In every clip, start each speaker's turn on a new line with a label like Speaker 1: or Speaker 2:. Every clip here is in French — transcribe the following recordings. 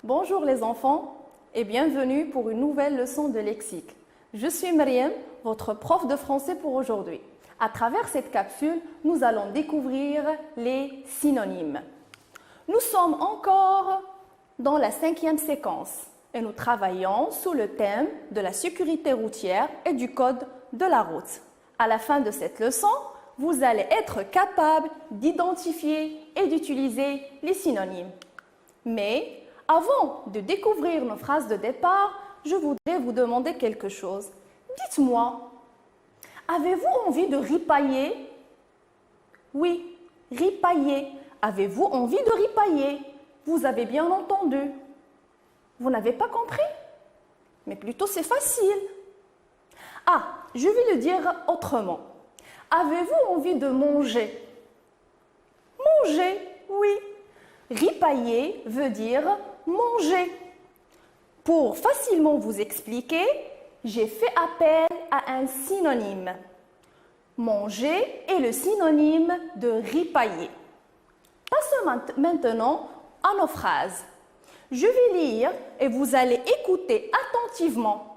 Speaker 1: Bonjour les enfants et bienvenue pour une nouvelle leçon de lexique. Je suis Myriam, votre prof de français pour aujourd'hui. À travers cette capsule, nous allons découvrir les synonymes. Nous sommes encore dans la 5e séquence et nous travaillons sous le thème de la sécurité routière et du code de la route. À la fin de cette leçon, vous allez être capable d'identifier et d'utiliser les synonymes. Mais avant de découvrir nos phrases de départ, je voudrais vous demander quelque chose. Dites-moi, avez-vous envie de ripailler? Oui, ripailler. Avez-vous envie de ripailler? Vous avez bien entendu. Vous n'avez pas compris? Mais plutôt c'est facile. Ah, je vais le dire autrement. Avez-vous envie de manger? Manger, oui. Ripailler veut dire manger. Pour facilement vous expliquer, j'ai fait appel à un synonyme. Manger est le synonyme de ripailler. Passons maintenant à nos phrases. Je vais lire et vous allez écouter attentivement,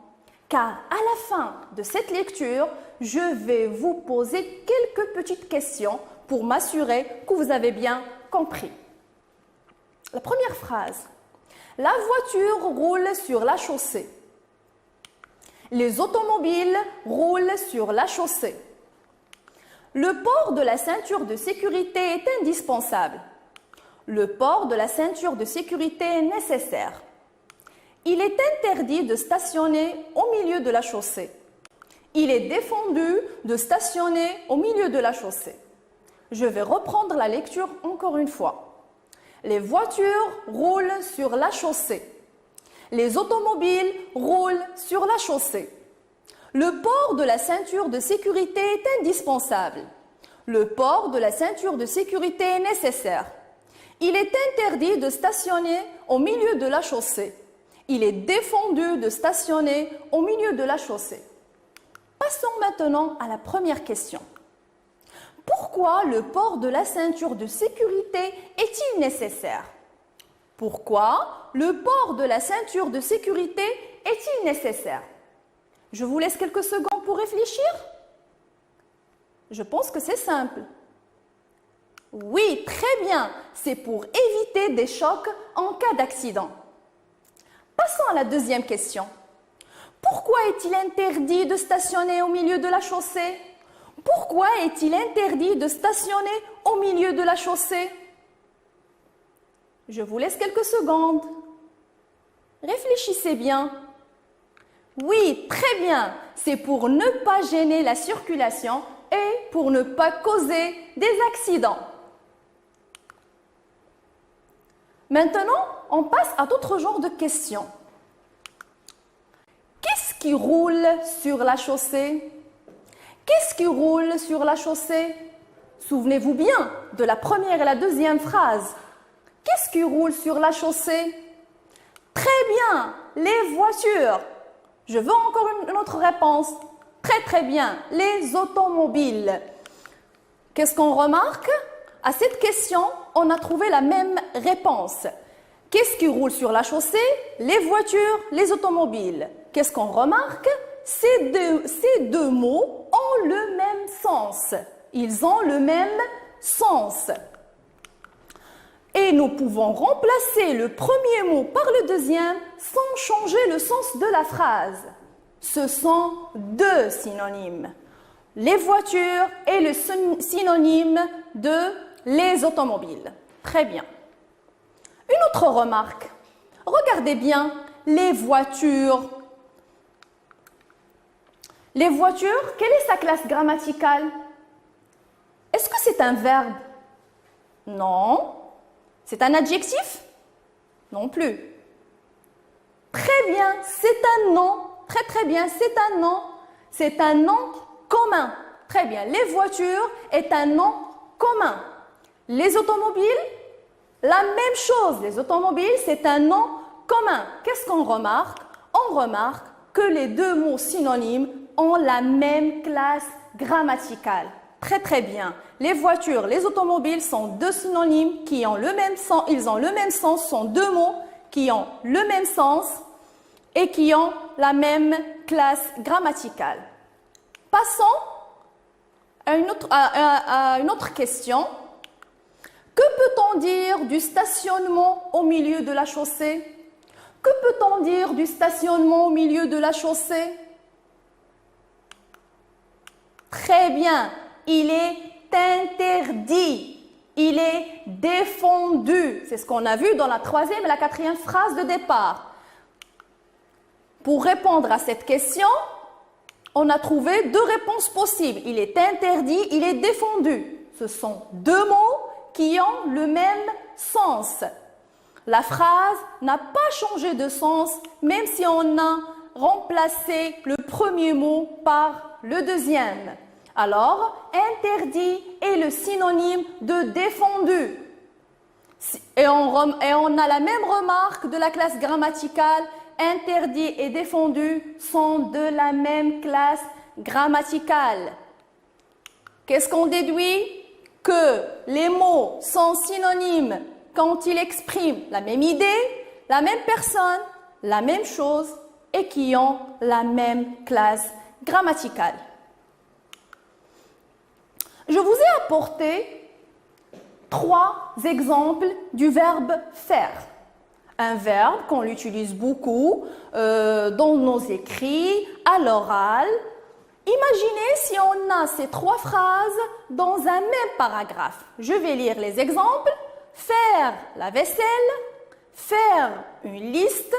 Speaker 1: car à la fin de cette lecture, je vais vous poser quelques petites questions pour m'assurer que vous avez bien compris. La première phrase. La voiture roule sur la chaussée. Les automobiles roulent sur la chaussée. Le port de la ceinture de sécurité est indispensable. Le port de la ceinture de sécurité est nécessaire. Il est interdit de stationner au milieu de la chaussée. Il est défendu de stationner au milieu de la chaussée. Je vais reprendre la lecture encore une fois. Les voitures roulent sur la chaussée. Les automobiles roulent sur la chaussée. Le port de la ceinture de sécurité est indispensable. Le port de la ceinture de sécurité est nécessaire. Il est interdit de stationner au milieu de la chaussée. Il est défendu de stationner au milieu de la chaussée. Passons maintenant à la première question. Pourquoi le port de la ceinture de sécurité est-il nécessaire? Pourquoi le port de la ceinture de sécurité est-il nécessaire? Je vous laisse quelques secondes pour réfléchir. Je pense que c'est simple. Oui, très bien, c'est pour éviter des chocs en cas d'accident. Passons à la deuxième question. Pourquoi est-il interdit de stationner au milieu de la chaussée? Pourquoi est-il interdit de stationner au milieu de la chaussée? Je vous laisse quelques secondes. Réfléchissez bien. Oui, très bien, c'est pour ne pas gêner la circulation et pour ne pas causer des accidents. Maintenant, on passe à d'autres genres de questions. Qu'est-ce qui roule sur la chaussée? Qu'est-ce qui roule sur la chaussée? Souvenez-vous bien de la première et la deuxième phrase. Qu'est-ce qui roule sur la chaussée? Très bien, les voitures. Je veux encore une autre réponse. Très bien, les automobiles. Qu'est-ce qu'on remarque? À cette question, on a trouvé la même réponse. Qu'est-ce qui roule sur la chaussée? Les voitures, les automobiles. Qu'est-ce qu'on remarque? Ces deux mots ont le même sens. Ils ont le même sens. Et nous pouvons remplacer le premier mot par le deuxième sans changer le sens de la phrase. Ce sont deux synonymes. Les voitures et le synonyme de les automobiles. Très bien. Une autre remarque. Regardez bien les voitures. Les voitures, quelle est sa classe grammaticale? Est-ce que c'est un verbe? Non. C'est un adjectif? Non plus. Très bien, c'est un nom. Très bien, c'est un nom. C'est un nom commun. Très bien, les voitures est un nom commun. Les automobiles, la même chose. Les automobiles, c'est un nom commun. Qu'est-ce qu'on remarque? On remarque que les deux mots synonymes ont la même classe grammaticale. Très bien. Les voitures, les automobiles sont deux synonymes qui ont le même sens. Ils ont le même sens, sont deux mots qui ont le même sens et qui ont la même classe grammaticale. Passons à une autre question. Que peut-on dire du stationnement au milieu de la chaussée? Que peut-on dire du stationnement au milieu de la chaussée? Très bien, il est interdit, il est défendu. C'est ce qu'on a vu dans la 3e et la 4e phrase de départ. Pour répondre à cette question, on a trouvé 2 réponses possibles. Il est interdit, il est défendu. Ce sont 2 mots qui ont le même sens. La phrase n'a pas changé de sens, même si on a remplacé le premier mot par le deuxième. Alors, interdit est le synonyme de défendu. Et on a la même remarque de la classe grammaticale. Interdit et défendu sont de la même classe grammaticale. Qu'est-ce qu'on déduit? Que les mots sont synonymes quand ils expriment la même idée, la même personne, la même chose et qui ont la même classe grammaticale. Je vous ai apporté 3 exemples du verbe faire. Un verbe qu'on utilise beaucoup dans nos écrits, à l'oral. Imaginez si on a ces 3 phrases dans un même paragraphe. Je vais lire les exemples. Faire la vaisselle, faire une liste,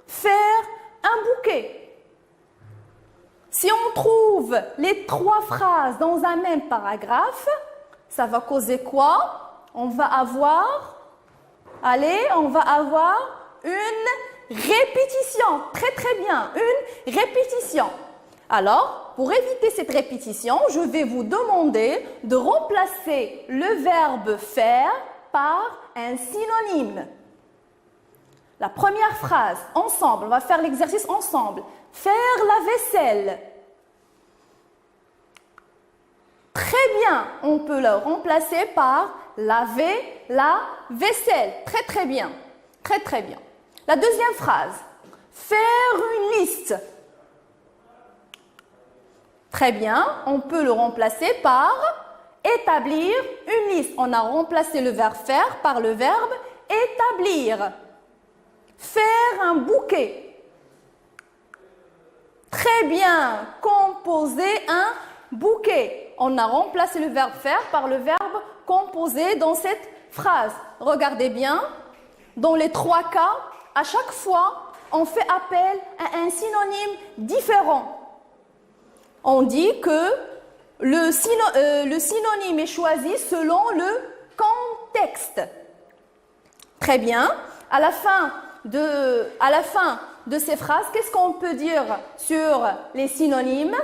Speaker 1: faire un bouquet. Si on trouve les 3 phrases dans un même paragraphe, ça va causer quoi? On va avoir une répétition. Très très bien, une répétition. Alors, pour éviter cette répétition, je vais vous demander de remplacer le verbe faire par un synonyme. La première phrase, ensemble, on va faire l'exercice ensemble. Faire la vaisselle. Très bien, on peut le remplacer par laver la vaisselle. Très très bien, très très bien. La deuxième phrase, faire une liste. Très bien, on peut le remplacer par établir une liste. On a remplacé le verbe faire par le verbe établir. Faire un bouquet. Très bien, composer un bouquet. On a remplacé le verbe faire par le verbe composer dans cette phrase. Regardez bien, dans les 3 cas, à chaque fois, on fait appel à un synonyme différent. On dit que le synonyme est choisi selon le contexte. Très bien. À la fin de ces phrases, qu'est-ce qu'on peut dire sur les synonymes?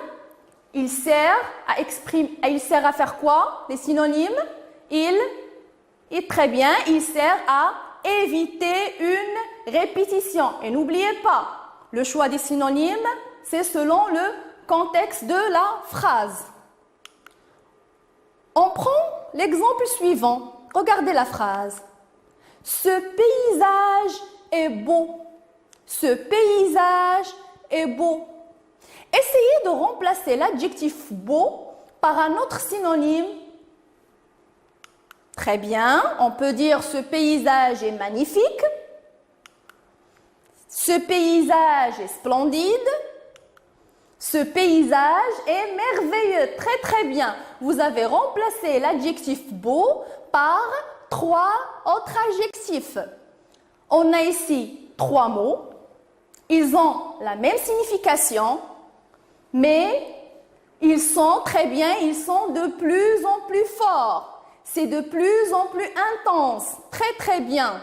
Speaker 1: Il sert à faire quoi? Les synonymes? Très bien, il sert à éviter une répétition. Et n'oubliez pas, le choix des synonymes, c'est selon le contexte de la phrase. On prend l'exemple suivant. Regardez la phrase. Ce paysage est beau. Ce paysage est beau. Essayez de remplacer l'adjectif beau par un autre synonyme. Très bien, on peut dire ce paysage est magnifique. Ce paysage est splendide. Ce paysage est merveilleux. Très très bien. Vous avez remplacé l'adjectif beau par 3 autres adjectifs. On a ici 3 mots. Ils ont la même signification, mais ils sont très bien, ils sont de plus en plus forts. C'est de plus en plus intense. Très très bien.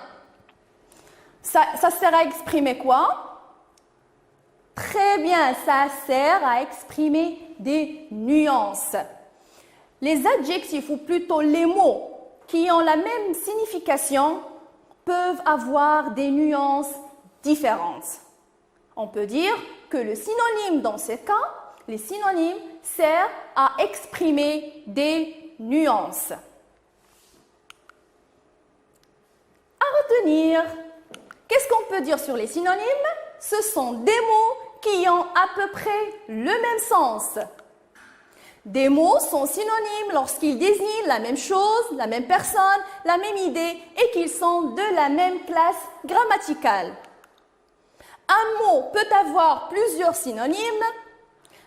Speaker 1: Ça sert à exprimer quoi? Très bien, ça sert à exprimer des nuances. Les adjectifs, ou plutôt les mots qui ont la même signification, peuvent avoir des nuances différentes. On peut dire que le synonyme dans ce cas, les synonymes servent à exprimer des nuances. À retenir, Qu'est-ce qu'on peut dire sur les synonymes? Ce sont des mots qui ont à peu près le même sens. Des mots sont synonymes lorsqu'ils désignent la même chose, la même personne, la même idée et qu'ils sont de la même classe grammaticale. Un mot peut avoir plusieurs synonymes.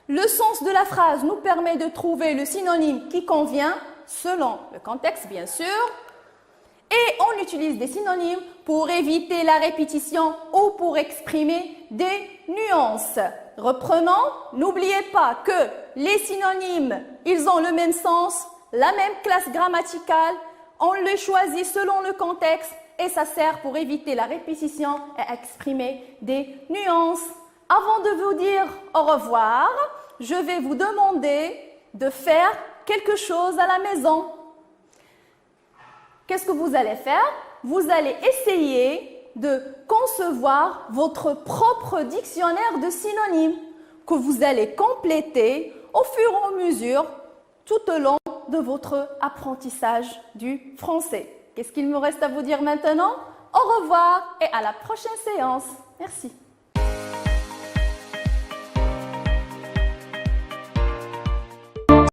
Speaker 1: Le sens de la phrase nous permet de trouver le synonyme qui convient, selon le contexte bien sûr. Et on utilise des synonymes pour éviter la répétition ou pour exprimer des nuances. Reprenons, n'oubliez pas que les synonymes, ils ont le même sens, la même classe grammaticale, on les choisit selon le contexte et ça sert pour éviter la répétition et exprimer des nuances. Avant de vous dire au revoir, je vais vous demander de faire quelque chose à la maison. Qu'est-ce que vous allez faire? Vous allez essayer de concevoir votre propre dictionnaire de synonymes que vous allez compléter au fur et à mesure tout au long de votre apprentissage du français. Qu'est-ce qu'il me reste à vous dire maintenant? Au revoir et à la prochaine séance. Merci.